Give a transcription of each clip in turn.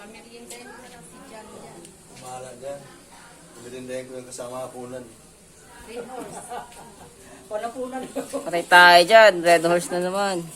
Pamilyendahin mo na lang si Jan dyan. Mahala dyan. Pamilindahin ko yung kasama hapunan. Red horse. Panapunan. Patay tayo dyan. Red horse na naman.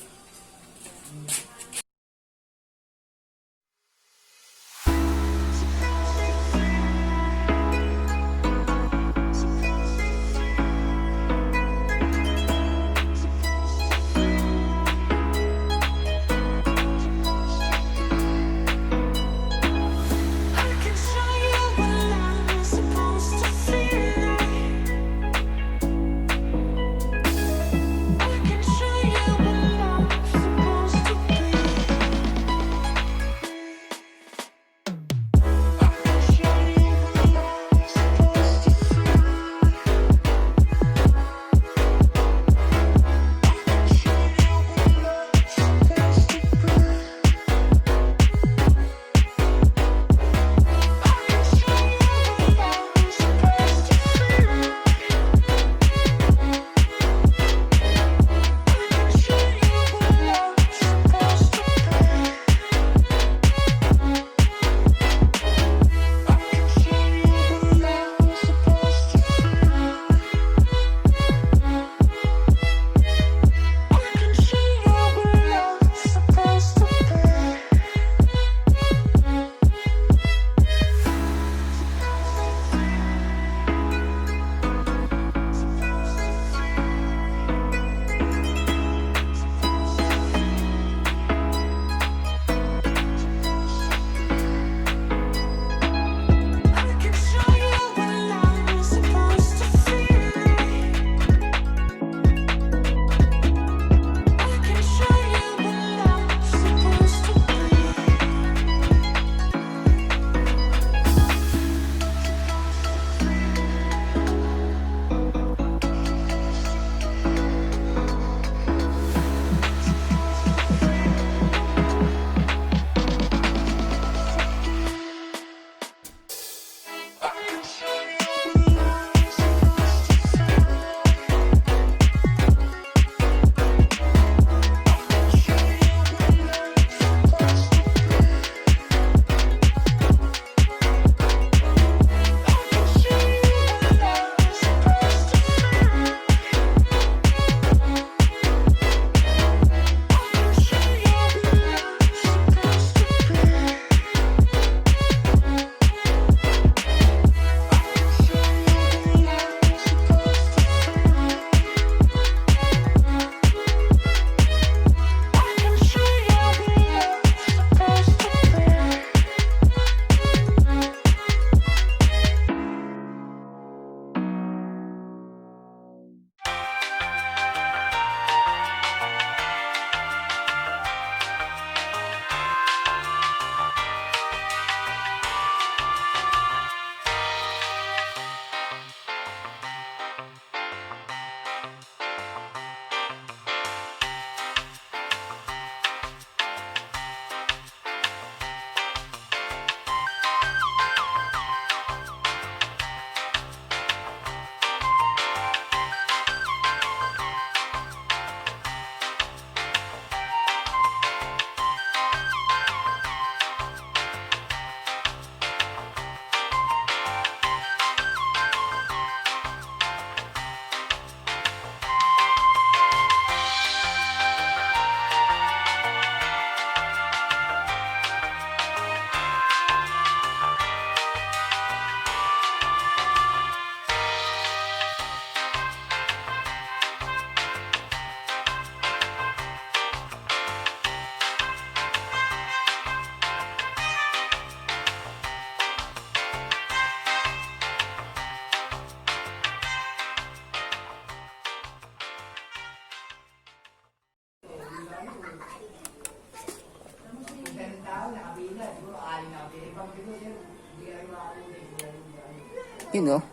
Yun o.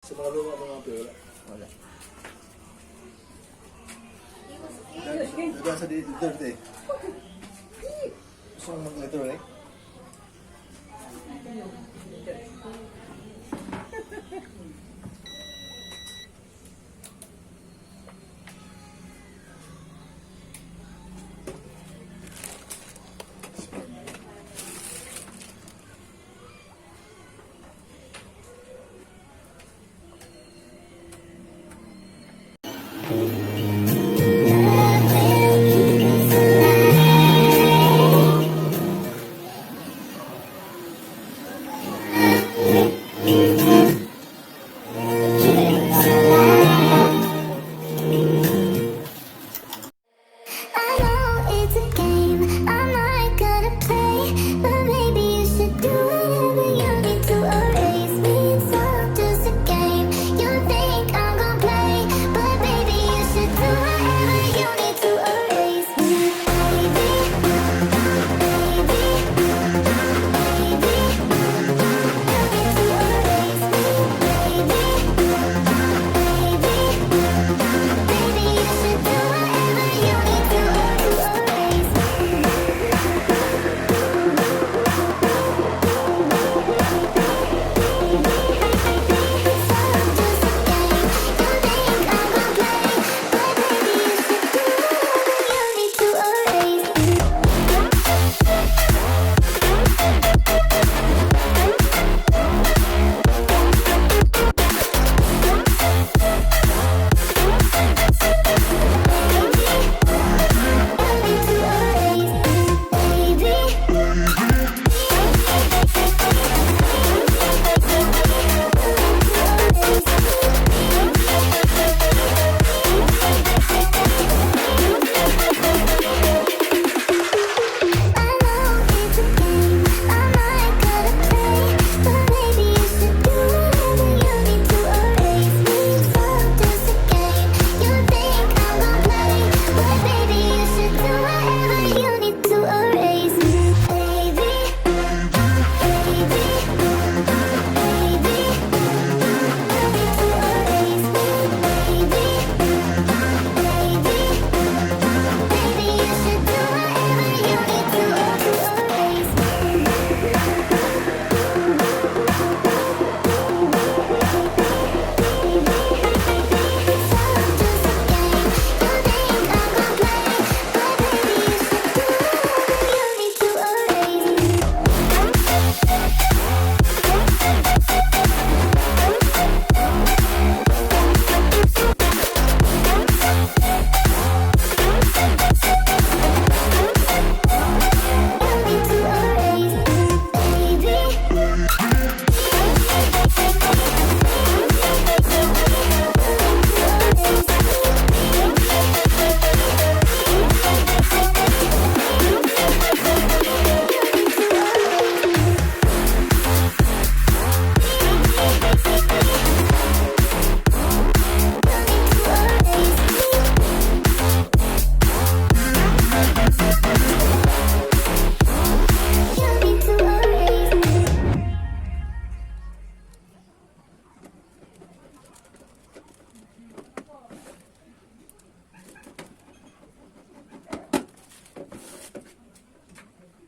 Sa mga luma mga pera. Wala. Diba sa letter eh. Gusto mong mag-letter eh? I know it's a game, I'm not gonna play, but maybe you should do whatever you need to erase me. It's all just a game. You think I'm gonna play, but maybe you should do whatever you need to erase me. Baby, baby, baby, you need to erase me. Baby, baby, you should do whatever you need to erase me.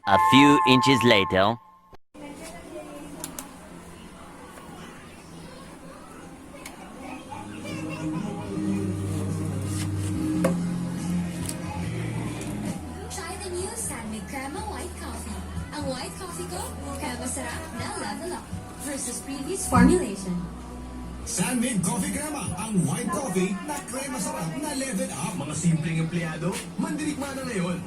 A few inches later. Try the new Sanmig Crema White Coffee. Ang white coffee ko, kaya masarap na level up versus previous formulation. Sanmig Coffee Crema, ang white coffee na krema sarap na level up. Mga simpleng empleyado, mandirigma na ngayon.